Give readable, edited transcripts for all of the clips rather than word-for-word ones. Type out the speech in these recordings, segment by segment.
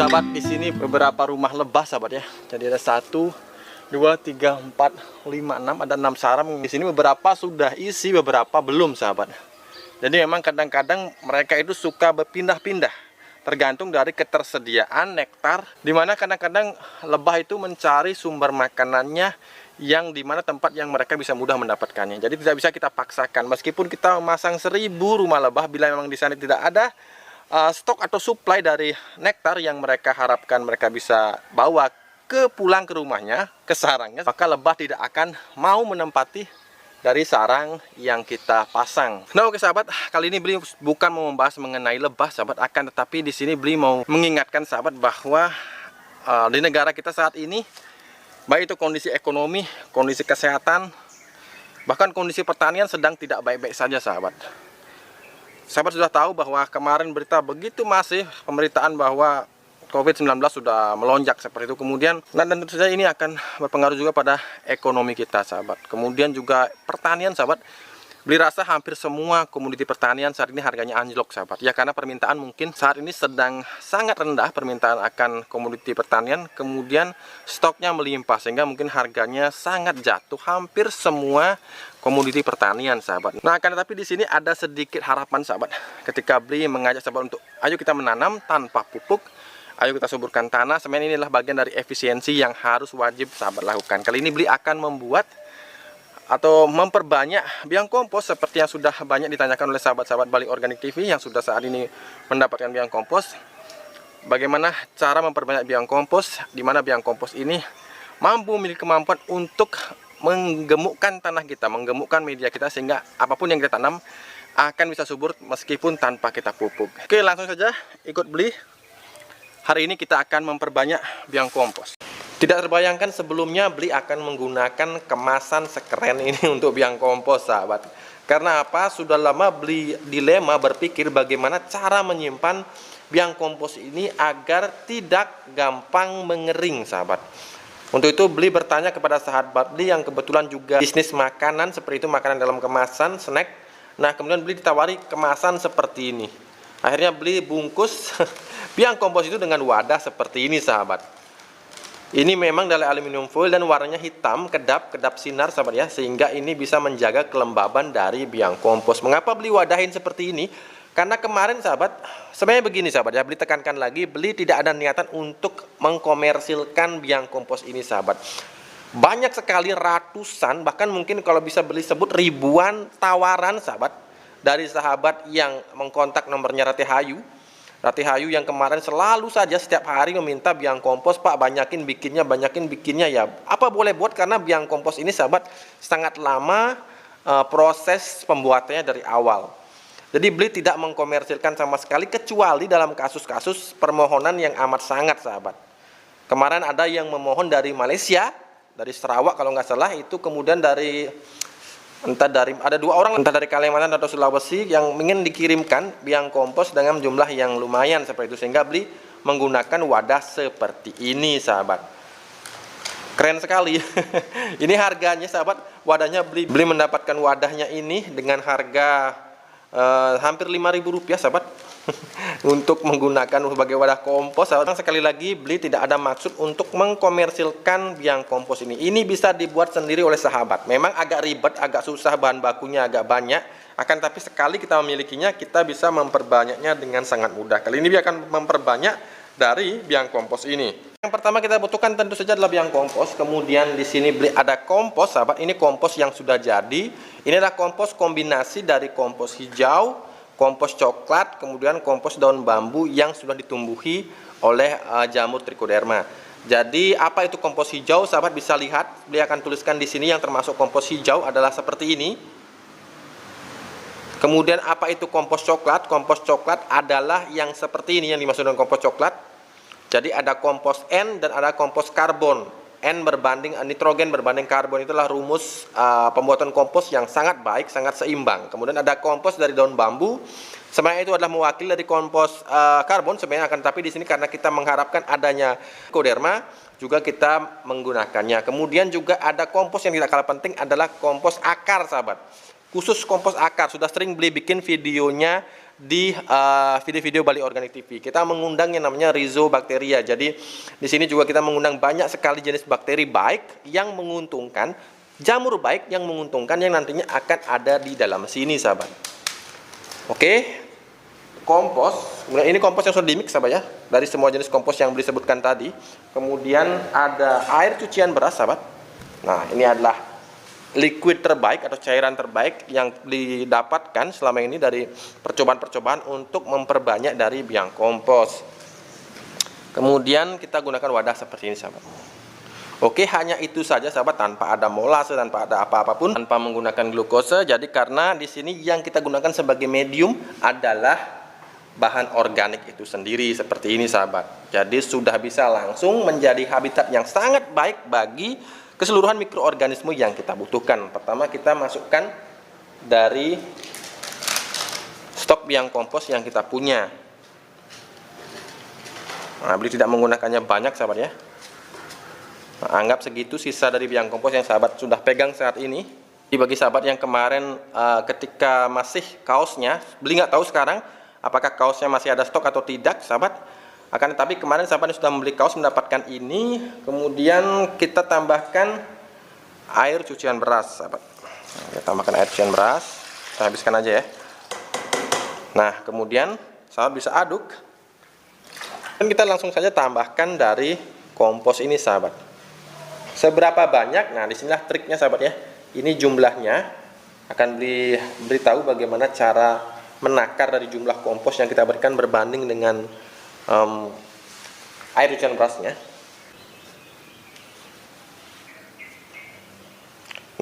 sahabat, di sini beberapa rumah lebah sahabat ya. Jadi ada 1, 2, 3, 4, 5, 6, ada 6 sarang. Di sini beberapa sudah isi, beberapa belum sahabat. Jadi memang kadang-kadang mereka itu suka berpindah-pindah, tergantung dari ketersediaan nektar. Dimana kadang-kadang lebah itu mencari sumber makanannya yang dimana tempat yang mereka bisa mudah mendapatkannya. Jadi tidak bisa kita paksakan. Meskipun kita memasang 1000 rumah lebah, bila memang di sana tidak ada stok atau supply dari nektar yang mereka harapkan mereka bisa bawa pulang ke rumahnya, ke sarangnya, maka lebah tidak akan mau menempati dari sarang yang kita pasang. Nah, oke sahabat, kali ini Beli bukan mau membahas mengenai lebah sahabat, akan tetapi di sini Beli mau mengingatkan sahabat bahwa di negara kita saat ini, baik itu kondisi ekonomi, kondisi kesehatan, bahkan kondisi pertanian sedang tidak baik-baik saja sahabat. Sahabat sudah tahu bahwa kemarin berita begitu masif pemberitaan bahwa COVID-19 sudah melonjak seperti itu. Kemudian, dan tentu saja ini akan berpengaruh juga pada ekonomi kita sahabat. Kemudian juga pertanian sahabat. Beli rasa hampir semua komoditi pertanian saat ini harganya anjlok sahabat. Ya karena permintaan mungkin saat ini sedang sangat rendah permintaan akan komoditi pertanian. Kemudian stoknya melimpah sehingga mungkin harganya sangat jatuh hampir semua komoditi pertanian sahabat. Nah, akan tetapi di sini ada sedikit harapan sahabat. Ketika Beli mengajak sahabat untuk ayo kita menanam tanpa pupuk, ayo kita suburkan tanah. Sebenarnya inilah bagian dari efisiensi yang harus wajib sahabat lakukan. Kali ini Beli akan membuat atau memperbanyak biang kompos seperti yang sudah banyak ditanyakan oleh sahabat-sahabat Bali Organik TV yang sudah saat ini mendapatkan biang kompos. Bagaimana cara memperbanyak biang kompos, di mana biang kompos ini mampu memiliki kemampuan untuk menggemukkan tanah kita, menggemukkan media kita, sehingga apapun yang kita tanam akan bisa subur meskipun tanpa kita pupuk. Oke, langsung saja ikut Beli. Hari ini kita akan memperbanyak biang kompos. Tidak terbayangkan sebelumnya Beli akan menggunakan kemasan sekeren ini untuk biang kompos sahabat. Karena apa? Sudah lama Beli dilema berpikir bagaimana cara menyimpan biang kompos ini agar tidak gampang mengering sahabat. Untuk itu Beli bertanya kepada sahabat Beli yang kebetulan juga bisnis makanan seperti itu, makanan dalam kemasan, snack. Nah, kemudian Beli ditawari kemasan seperti ini. Akhirnya Beli bungkus biang kompos itu dengan wadah seperti ini sahabat. Ini memang dari aluminium foil dan warnanya hitam, kedap sinar sahabat ya, sehingga ini bisa menjaga kelembaban dari biang kompos. Mengapa Beli wadahin seperti ini? Karena kemarin sahabat, sebenarnya begini sahabat ya, Beli tekankan lagi, Beli tidak ada niatan untuk mengkomersilkan biang kompos ini sahabat. Banyak sekali ratusan, bahkan mungkin kalau bisa Beli sebut ribuan tawaran sahabat dari sahabat yang mengkontak nomornya Rati Hayu yang kemarin selalu saja setiap hari meminta biang kompos, Pak banyakin bikinnya ya. Apa boleh buat, karena biang kompos ini sahabat sangat lama proses pembuatannya dari awal. Jadi Beli tidak mengkomersilkan sama sekali kecuali dalam kasus-kasus permohonan yang amat sangat sahabat. Kemarin ada yang memohon dari Malaysia, dari Sarawak kalau nggak salah, itu kemudian dari ada 2 orang entah dari Kalimantan atau Sulawesi yang ingin dikirimkan biang kompos dengan jumlah yang lumayan seperti itu, sehingga Beli menggunakan wadah seperti ini sahabat. Keren sekali. Ini harganya sahabat, wadahnya Beli mendapatkan wadahnya ini dengan harga hampir Rp5.000 sahabat. Untuk menggunakan sebagai wadah kompos sahabat. Sekali lagi Beli tidak ada maksud untuk mengkomersilkan biang kompos ini. Ini bisa dibuat sendiri oleh sahabat. Memang agak ribet, agak susah, bahan bakunya agak banyak, akan tapi sekali kita memilikinya kita bisa memperbanyaknya dengan sangat mudah. Kali ini Beli akan memperbanyak dari biang kompos ini. Yang pertama kita butuhkan tentu saja adalah biang kompos. Kemudian di sini Beli ada kompos sahabat. Ini kompos yang sudah jadi. Ini adalah kompos kombinasi dari kompos hijau, kompos coklat, kemudian kompos daun bambu yang sudah ditumbuhi oleh jamur trichoderma. Jadi apa itu kompos hijau sahabat bisa lihat, Beli akan tuliskan di sini yang termasuk kompos hijau adalah seperti ini. Kemudian apa itu kompos coklat? Kompos coklat adalah yang seperti ini yang dimaksud dengan kompos coklat. Jadi ada kompos N dan ada kompos karbon. N berbanding nitrogen berbanding karbon, itulah rumus pembuatan kompos yang sangat baik, sangat seimbang. Kemudian ada kompos dari daun bambu. Sebenarnya itu adalah mewakili dari kompos karbon sebenarnya, akan tapi di sini karena kita mengharapkan adanya trichoderma juga kita menggunakannya. Kemudian juga ada kompos yang tidak kalah penting adalah kompos akar sahabat. Khusus kompos akar sudah sering Beli bikin videonya di video-video Bali Organik TV. Kita mengundang yang namanya Rhizobacteria. Jadi di sini juga kita mengundang banyak sekali jenis bakteri baik yang menguntungkan, jamur baik yang menguntungkan yang nantinya akan ada di dalam sini, sahabat. Oke. Kompos. Kemudian ini kompos yang sudah dimix, sahabat ya. Dari semua jenis kompos yang disebutkan tadi. Kemudian ada air cucian beras, sahabat. Nah, ini adalah liquid terbaik atau cairan terbaik yang didapatkan selama ini dari percobaan-percobaan untuk memperbanyak dari biang kompos. Kemudian kita gunakan wadah seperti ini, sahabat. Oke, hanya itu saja, sahabat, tanpa ada molase, tanpa ada apa-apapun, tanpa menggunakan glukose. Jadi karena di sini yang kita gunakan sebagai medium adalah bahan organik itu sendiri seperti ini, sahabat. Jadi sudah bisa langsung menjadi habitat yang sangat baik bagi keseluruhan mikroorganisme yang kita butuhkan. Pertama kita masukkan dari stok biang kompos yang kita punya. Nah, beli tidak menggunakannya banyak, sahabat ya. Nah, anggap segitu sisa dari biang kompos yang sahabat sudah pegang saat ini. Jadi bagi sahabat yang kemarin ketika masih kaosnya, beli nggak tahu sekarang apakah kaosnya masih ada stok atau tidak, sahabat. Akan tetapi kemarin sahabat yang sudah membeli kaos mendapatkan ini. Kemudian kita tambahkan air cucian beras, sahabat. Kita tambahkan air cucian beras, kita habiskan aja ya. Nah, kemudian sahabat bisa aduk. Dan kita langsung saja tambahkan dari kompos ini, sahabat. Seberapa banyak? Nah, disinilah triknya, sahabat ya. Ini jumlahnya. Akan beritahu bagaimana cara menakar dari jumlah kompos yang kita berikan berbanding dengan air cucian berasnya.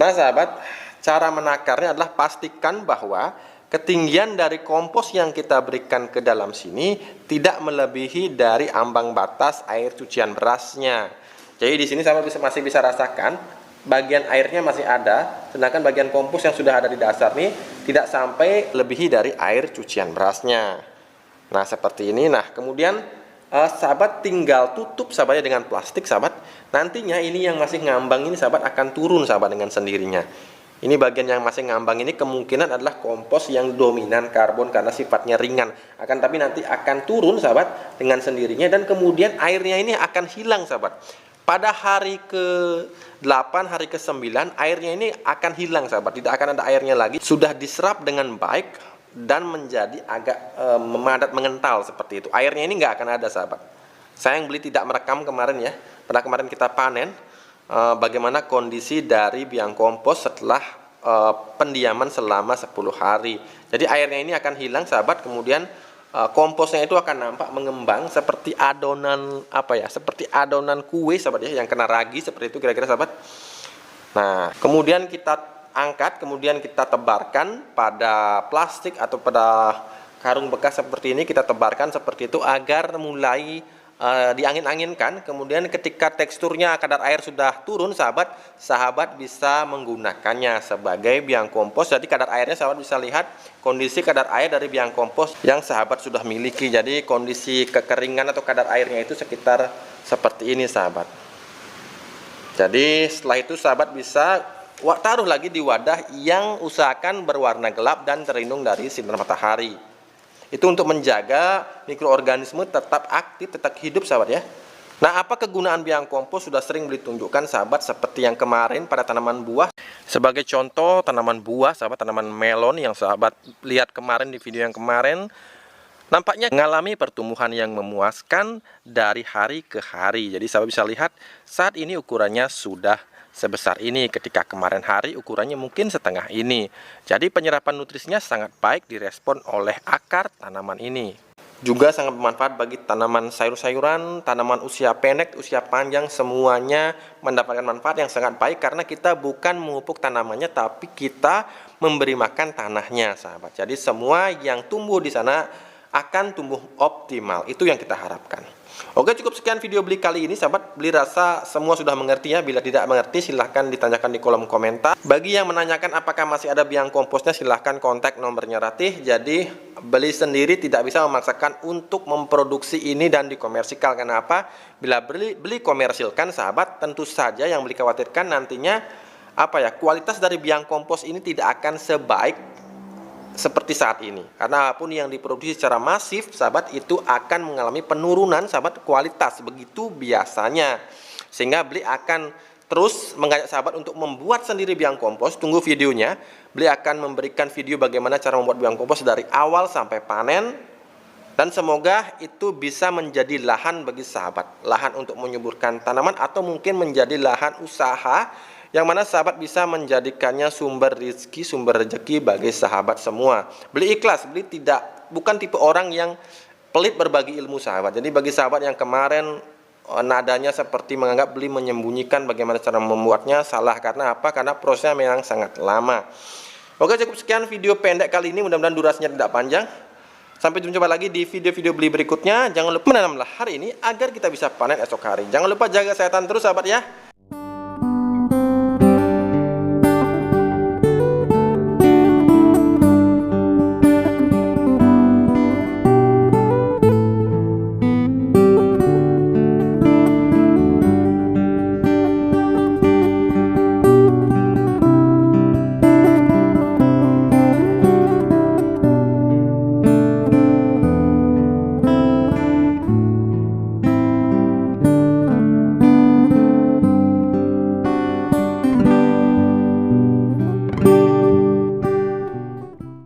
Nah, sahabat, cara menakarnya adalah pastikan bahwa ketinggian dari kompos yang kita berikan ke dalam sini tidak melebihi dari ambang batas air cucian berasnya. Jadi di sini sahabat masih bisa rasakan bagian airnya masih ada, sedangkan bagian kompos yang sudah ada di dasar nih tidak sampai lebihi dari air cucian berasnya. Nah, seperti ini. Nah, kemudian sahabat tinggal tutup, sahabatnya, dengan plastik, sahabat. Nantinya ini yang masih ngambang ini, sahabat, akan turun, sahabat, dengan sendirinya. Ini bagian yang masih ngambang ini kemungkinan adalah kompos yang dominan karbon karena sifatnya ringan. Akan tapi nanti akan turun, sahabat, dengan sendirinya, dan kemudian airnya ini akan hilang, sahabat. Pada hari ke-8, hari ke-9 airnya ini akan hilang, sahabat. Tidak akan ada airnya lagi. Sudah diserap dengan baik dan menjadi agak memadat, mengental seperti itu. Airnya ini nggak akan ada, sahabat. Saya yang beli tidak merekam kemarin ya. Pada kemarin kita panen bagaimana kondisi dari biang kompos setelah pendiaman selama 10 hari. Jadi airnya ini akan hilang, sahabat. Kemudian komposnya itu akan nampak mengembang seperti adonan seperti adonan kue, sahabat ya, yang kena ragi seperti itu kira-kira, sahabat. Nah, kemudian kita angkat, kemudian kita tebarkan pada plastik atau pada karung bekas seperti ini. Kita tebarkan seperti itu agar mulai diangin-anginkan. Kemudian ketika teksturnya kadar air sudah turun, sahabat bisa menggunakannya sebagai biang kompos. Jadi kadar airnya sahabat bisa lihat kondisi kadar air dari biang kompos yang sahabat sudah miliki. Jadi kondisi kekeringan atau kadar airnya itu sekitar seperti ini, sahabat. Jadi setelah itu sahabat bisa taruh lagi di wadah yang usahakan berwarna gelap dan terlindung dari sinar matahari. Itu untuk menjaga mikroorganisme tetap aktif, tetap hidup, sahabat ya. Nah, apa kegunaan biang kompos sudah sering ditunjukkan, sahabat, seperti yang kemarin pada tanaman buah. Sebagai contoh tanaman buah, sahabat, tanaman melon yang sahabat lihat kemarin di video yang kemarin, nampaknya mengalami pertumbuhan yang memuaskan dari hari ke hari. Jadi sahabat bisa lihat saat ini ukurannya sudah sebesar ini, ketika kemarin hari ukurannya mungkin setengah ini. Jadi penyerapan nutrisinya sangat baik direspon oleh akar tanaman ini. Juga sangat bermanfaat bagi tanaman sayur-sayuran, tanaman usia pendek, usia panjang, semuanya mendapatkan manfaat yang sangat baik karena kita bukan memupuk tanamannya tapi kita memberi makan tanahnya, sahabat. Jadi semua yang tumbuh di sana akan tumbuh optimal. Itu yang kita harapkan. Oke, cukup sekian video beli kali ini, sahabat. Beli rasa semua sudah mengerti ya. Bila tidak mengerti silahkan ditanyakan di kolom komentar. Bagi yang menanyakan apakah masih ada biang komposnya, silahkan kontak nomornya Ratih. Jadi beli sendiri tidak bisa memaksakan untuk memproduksi ini dan dikomersilkan. Kenapa? Bila beli komersilkan, sahabat, tentu saja yang beli khawatirkan nantinya kualitas dari biang kompos ini tidak akan sebaik seperti saat ini. Karena apapun yang diproduksi secara masif, sahabat, itu akan mengalami penurunan, sahabat, kualitas. Begitu biasanya. Sehingga beli akan terus mengajak sahabat untuk membuat sendiri biang kompos. Tunggu videonya. Beli akan memberikan video bagaimana cara membuat biang kompos dari awal sampai panen. Dan semoga itu bisa menjadi lahan bagi sahabat. Lahan untuk menyuburkan tanaman atau mungkin menjadi lahan usaha yang mana sahabat bisa menjadikannya sumber rezeki, sumber rezeki bagi sahabat semua. Beli ikhlas, beli bukan tipe orang yang pelit berbagi ilmu, sahabat. Jadi bagi sahabat yang kemarin nadanya seperti menganggap beli menyembunyikan bagaimana cara membuatnya, salah. Karena apa? Karena prosesnya memang sangat lama. Oke, cukup sekian video pendek kali ini, mudah-mudahan durasinya tidak panjang. Sampai jumpa lagi di video-video beli berikutnya. Jangan lupa menanamlah hari ini agar kita bisa panen esok hari. Jangan lupa jaga kesehatan terus, sahabat ya.